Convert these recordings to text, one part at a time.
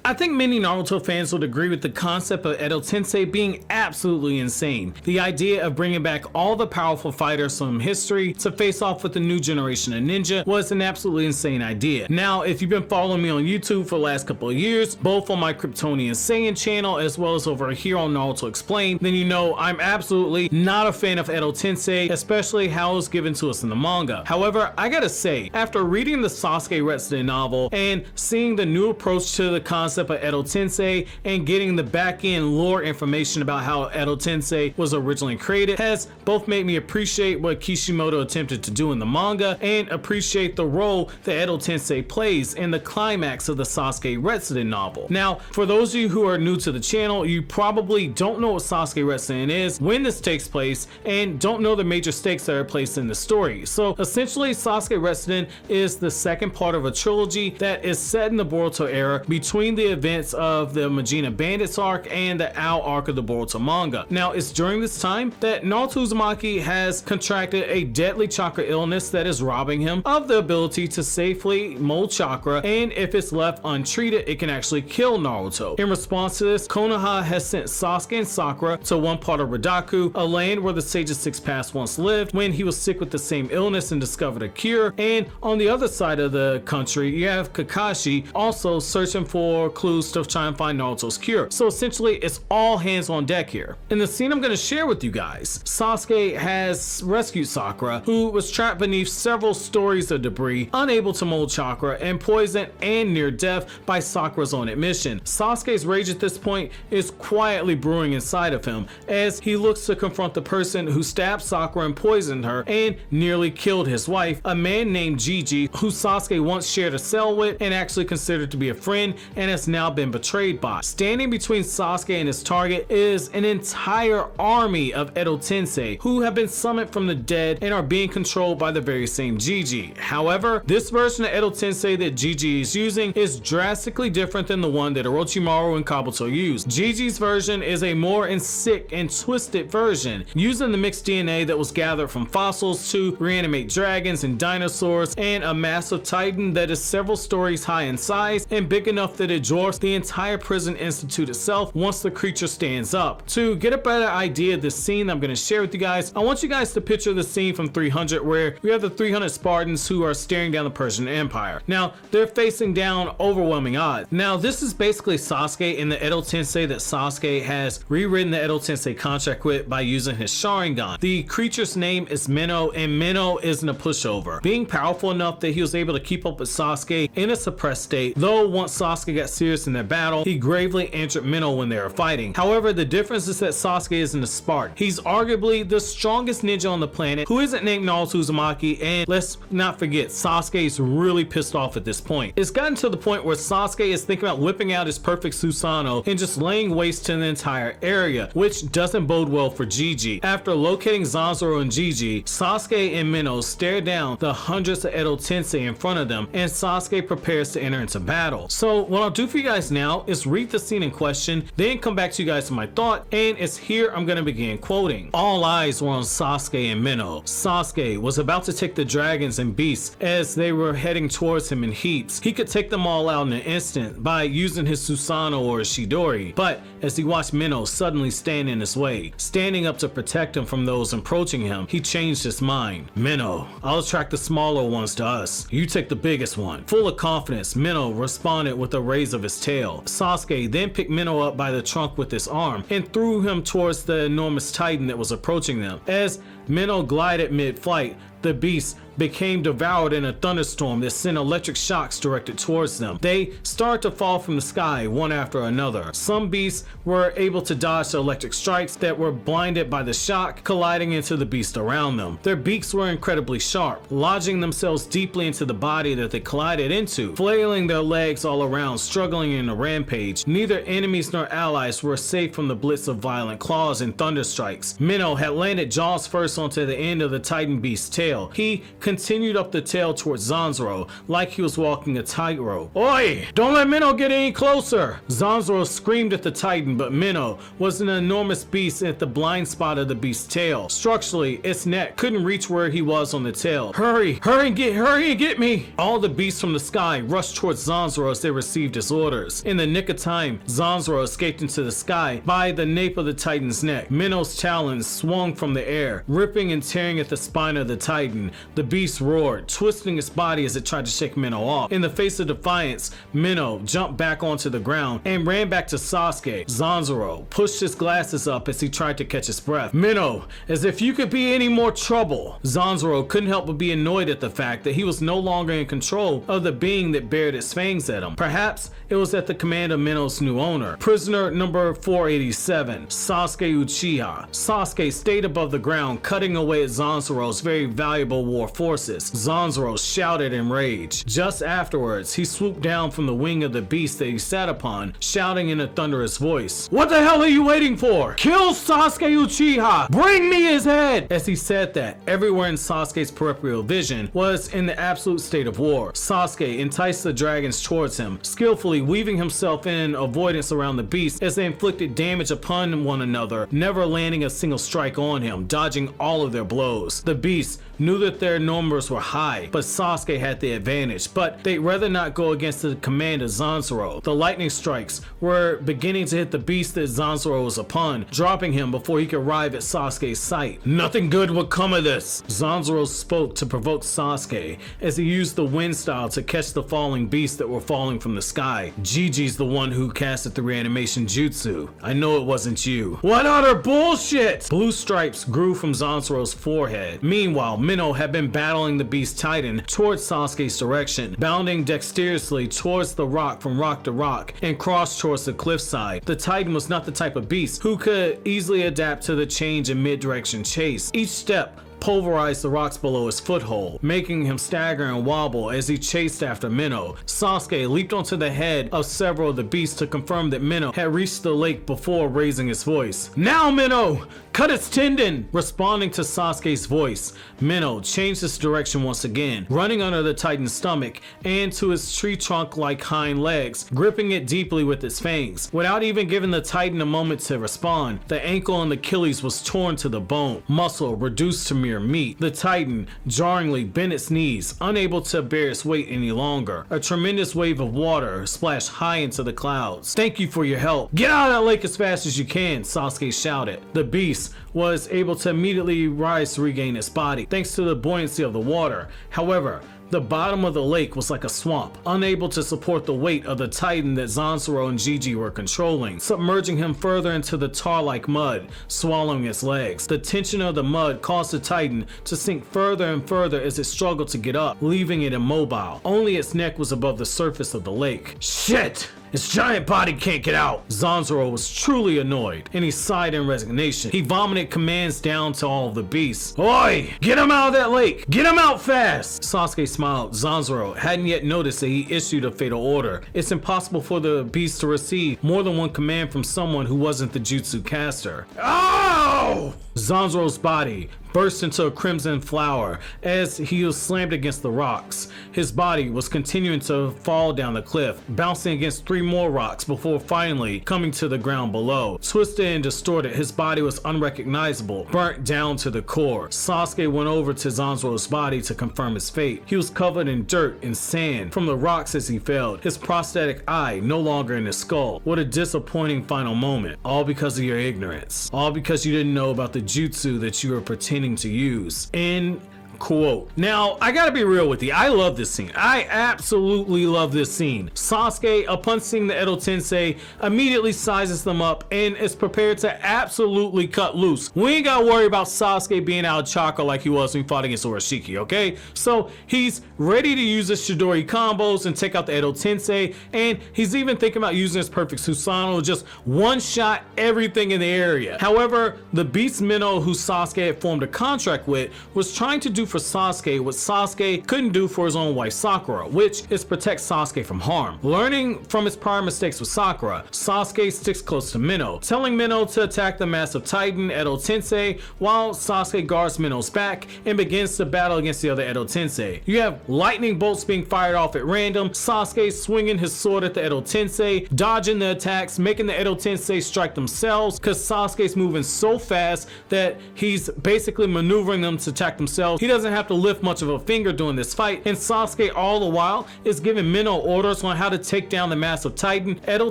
I think many Naruto fans would agree with the concept of Edo Tensei being absolutely insane. The idea of bringing back all the powerful fighters from history to face off with the new generation of ninja was an absolutely insane idea. Now, if you've been following me on YouTube for the last couple of years, both on my Kryptonian Saiyan channel as well as over here on Naruto Explained, then you know I'm absolutely not a fan of Edo Tensei, especially how it was given to us in the manga. However, I gotta say, after reading the Sasuke Uchiha novel and seeing the new approach to the concept of Edo Tensei and getting the back-end lore information about how Edo Tensei was originally created has both made me appreciate what Kishimoto attempted to do in the manga and appreciate the role that Edo Tensei plays in the climax of the Sasuke Uchiha novel. Now, for those of you who are new to the channel, you probably don't know what Sasuke Uchiha is, when this takes place, and don't know the major stakes that are placed in the story. So essentially, Sasuke Uchiha is the second part of a trilogy that is set in the Boruto era between the events of the Majima Bandits arc and the Ao arc of the Boruto manga. Now, it's during this time that Naruto Uzumaki has contracted a deadly chakra illness that is robbing him of the ability to safely mold chakra, and if it's left untreated, it can actually kill Naruto. In response to this, Konoha has sent Sasuke and Sakura to one part of Ridaku, a land where the Sage's Six Paths once lived when he was sick with the same illness and discovered a cure. And on the other side of the country, you have Kakashi also searching for clues to try and find Naruto's cure. So essentially, it's all hands on deck here. In the scene I'm going to share with you guys, Sasuke has rescued Sakura, who was trapped beneath several stories of debris, unable to mold chakra, and poisoned and near death by Sakura's own admission. Sasuke's rage at this point is quietly brewing inside of him as he looks to confront the person who stabbed Sakura and poisoned her and nearly killed his wife, a man named Gigi, who Sasuke once shared a cell with and actually considered to be a friend and has now been betrayed by. Standing between Sasuke and his target is an entire army of Edo Tensei who have been summoned from the dead and are being controlled by the very same Gigi. However, this version of Edo Tensei that Gigi is using is drastically different than the one that Orochimaru and Kabuto used. Gigi's version is a more sick and twisted version, using the mixed DNA that was gathered from fossils to reanimate dragons and dinosaurs, and a massive titan that is several stories high in size and big enough that it dwarfs the entire prison institute itself once the creature stands up. To get a better idea of the scene I'm going to share with you guys, I want you guys to picture the scene from 300 where we have the 300 Spartans who are staring down the Persian Empire. Now, they're facing down overwhelming odds. Now, this is basically Sasuke in the Edo Tensei that Sasuke has rewritten the Edo Tensei contract with by using his Sharingan. The creature's name is Minnow, and Minnow isn't a pushover, being powerful enough that he was able to keep up with Sasuke in a suppressed state, though once Sasuke got serious in their battle, he gravely injured Minnow when they were fighting. However, the difference is that Sasuke isn't a Spartan. He's arguably the strongest ninja on the planet who isn't named Naruto Uzumaki, and let's not forget, Sasuke is really pissed off at this point. It's gotten to the point where Sasuke is thinking about whipping out his perfect Susanoo and just laying waste to the entire area, which doesn't bode well for Gigi. After locating Zanzaro and Gigi, Sasuke and Minnow stare down the hundreds of Edo Tensei in front of them, and Sasuke prepares to enter into battle. So what I'll do for you guys now is read the scene in question, then come back to you guys with my thought, and it's here I'm going to begin quoting. All eyes were on Sasuke and Minnow. Sasuke was about to take the dragons and beasts as they were heading towards him in heaps. He could take them all out in an instant by using his Susanoo or his Chidori, but as he watched Minnow suddenly stand in his way, standing up to protect him from those approaching him, he changed his mind. Minnow, I'll attract the smaller ones to us. You take the biggest one. Full of confidence, Minnow responded with a raise of his tail. Sasuke then picked Minnow up by the trunk with his arm and threw him towards the enormous titan that was approaching them. As Minnow glided mid-flight, the beast became devoured in a thunderstorm that sent electric shocks directed towards them. They started to fall from the sky one after another. Some beasts were able to dodge the electric strikes that were blinded by the shock, colliding into the beast around them. Their beaks were incredibly sharp, lodging themselves deeply into the body that they collided into, flailing their legs all around, struggling in a rampage. Neither enemies nor allies were safe from the blitz of violent claws and thunder strikes. Minnow had landed jaws first first onto the end of the Titan Beast's tail. He continued up the tail towards Zanzaro like he was walking a tightrope. Oi! Don't let Minnow get any closer! Zanzaro screamed at the Titan, but Minnow was an enormous beast at the blind spot of the beast's tail. Structurally, its neck couldn't reach where he was on the tail. Hurry and get me! All the beasts from the sky rushed towards Zanzaro as they received his orders. In the nick of time, Zanzaro escaped into the sky by the nape of the Titan's neck. Minnow's talons swung from the air, ripping and tearing at the spine of the Titan. The beast roared, twisting its body as it tried to shake Minnow off. In the face of defiance, Minnow jumped back onto the ground and ran back to Sasuke. Zanzaro pushed his glasses up as he tried to catch his breath. Minnow, as if you could be any more trouble. Zanzaro couldn't help but be annoyed at the fact that he was no longer in control of the being that bared its fangs at him. Perhaps it was at the command of Minnow's new owner. Prisoner number 487, Sasuke Uchiha. Sasuke stayed above the ground, cutting away at Zanzaro's very valuable war forces. Zanzaro shouted in rage. Just afterwards, he swooped down from the wing of the beast that he sat upon, shouting in a thunderous voice, "What the hell are you waiting for? Kill Sasuke Uchiha! Bring me his head!" As he said that, everywhere in Sasuke's peripheral vision was in the absolute state of war. Sasuke enticed the dragons towards him, skillfully weaving himself in avoidance around the beast as they inflicted damage upon one another, never landing a single strike on him, dodging all of their blows. The beasts knew that their numbers were high, but Sasuke had the advantage, but they'd rather not go against the command of Zanzaro. The lightning strikes were beginning to hit the beast that Zanzaro was upon, dropping him before he could arrive at Sasuke's sight. Nothing good would come of this. Zanzaro spoke to provoke Sasuke as he used the wind style to catch the falling beasts that were falling from the sky. Gigi's the one who casted the reanimation jutsu. I know it wasn't you. What utter bullshit! Blue stripes grew from Zanzaro's forehead. Meanwhile, Minnow had been battling the beast Titan towards Sasuke's direction, bounding dexterously towards the rock from rock to rock and crossed towards the cliffside. The Titan was not the type of beast who could easily adapt to the change in mid-direction chase. Each step pulverized the rocks below his foothold, making him stagger and wobble as he chased after Minnow. Sasuke leaped onto the head of several of the beasts to confirm that Minnow had reached the lake before raising his voice. Now, Minnow! Cut its tendon! Responding to Sasuke's voice, Minnow changed its direction once again, running under the Titan's stomach and to his tree trunk-like hind legs, gripping it deeply with its fangs. Without even giving the Titan a moment to respond, the ankle and Achilles was torn to the bone, muscle reduced to mere meat. The Titan jarringly bent its knees, unable to bear its weight any longer. A tremendous wave of water splashed high into the clouds. Thank you for your help. Get out of that lake as fast as you can, Sasuke shouted. The beast was able to immediately rise to regain its body, thanks to the buoyancy of the water. However, the bottom of the lake was like a swamp, unable to support the weight of the Titan that Zanzaro and Gigi were controlling, submerging him further into the tar-like mud, swallowing its legs. The tension of the mud caused the Titan to sink further and further as it struggled to get up, leaving it immobile. Only its neck was above the surface of the lake. Shit! Its giant body can't get out. Zanzaro was truly annoyed, and he sighed in resignation. He vomited commands down to all of the beasts. Oi! Get him out of that lake! Get him out fast! Sasuke smiled. Zanzaro hadn't yet noticed that he issued a fatal order. It's impossible for the beast to receive more than one command from someone who wasn't the jutsu caster. Ow! Zanzaro's body burst into a crimson flower as he was slammed against the rocks. His body was continuing to fall down the cliff, bouncing against 3 more rocks before finally coming to the ground below. Twisted and distorted, his body was unrecognizable, burnt down to the core. Sasuke went over to Zanzaro's body to confirm his fate. He was covered in dirt and sand from the rocks as he fell, his prosthetic eye no longer in his skull. What a disappointing final moment. All because of your ignorance. All because you didn't know about the jutsu that you were pretending to use. End quote. Now, I gotta be real with you. I love this scene. I absolutely love this scene. Sasuke, upon seeing the Edo Tensei, immediately sizes them up and is prepared to absolutely cut loose. We ain't gotta worry about Sasuke being out of chakra like he was when he fought against Oroshiki, okay? So he's ready to use his Chidori combos and take out the Edo Tensei, and he's even thinking about using his perfect Susanoo to just one-shot everything in the area. However, the beast Minnow who Sasuke had formed a contract with was trying to do do for Sasuke what Sasuke couldn't do for his own wife Sakura, which is protect Sasuke from harm. Learning from his prior mistakes with Sakura, Sasuke sticks close to Minnow, telling Minnow to attack the massive titan Edo Tensei while Sasuke guards Minnow's back and begins to battle against the other Edo Tensei. You have lightning bolts being fired off at random, Sasuke swinging his sword at the Edo Tensei, dodging the attacks, making the Edo Tensei strike themselves because Sasuke's moving so fast that he's basically maneuvering them to attack themselves. He doesn't have to lift much of a finger during this fight, and Sasuke all the while is giving Minnow orders on how to take down the massive titan Edo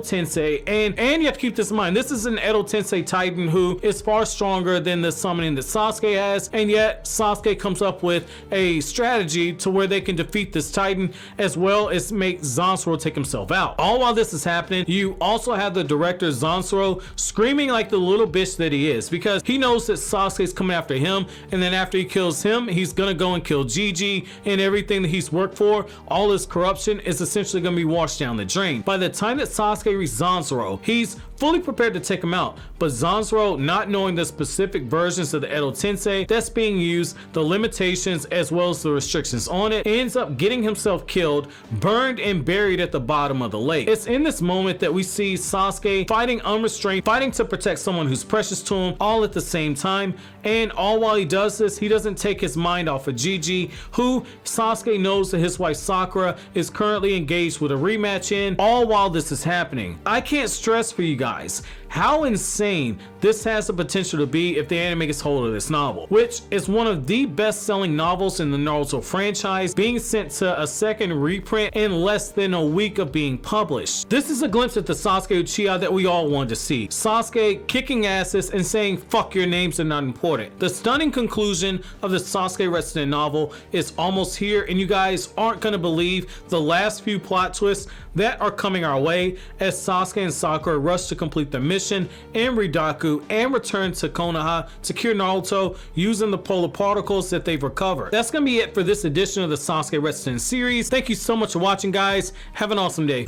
Tensei, and you have to keep this in mind, this is an Edo Tensei titan who is far stronger than the summoning that Sasuke has, and yet Sasuke comes up with a strategy to where they can defeat this titan as well as make Zansuro take himself out. All while this is happening, you also have the director Zansuro screaming like the little bitch that he is, because he knows that Sasuke's coming after him, and then after he kills him, he's gonna go and kill Gigi, and everything that he's worked for, all his corruption is essentially gonna be washed down the drain. By the time that Sasuke reaches Zansuro, he's fully prepared to take him out, but Zansuro, not knowing the specific versions of the Edo Tensei that's being used, the limitations as well as the restrictions on it, ends up getting himself killed, burned and buried at the bottom of the lake. It's in this moment that we see Sasuke fighting unrestrained, fighting to protect someone who's precious to him all at the same time, and all while he does this, he doesn't take his mind off of Gigi, who Sasuke knows that his wife Sakura is currently engaged with a rematch in, all while this is happening. I can't stress for you guys how insane this has the potential to be if the anime gets hold of this novel, which is one of the best-selling novels in the Naruto franchise, being sent to a second reprint in less than a week of being published. This is a glimpse at the Sasuke Uchiha that we all wanted to see. Sasuke kicking asses and saying fuck your names are not important. The stunning conclusion of the Sasuke Resident novel is almost here, and you guys aren't gonna believe the last few plot twists that are coming our way as Sasuke and Sakura rush to complete their mission in Ridaku and return to Konoha to cure Naruto using the polar particles that they've recovered. That's gonna be it for this edition of the Sasuke Resident series. Thank you so much for watching, guys. Have an awesome day.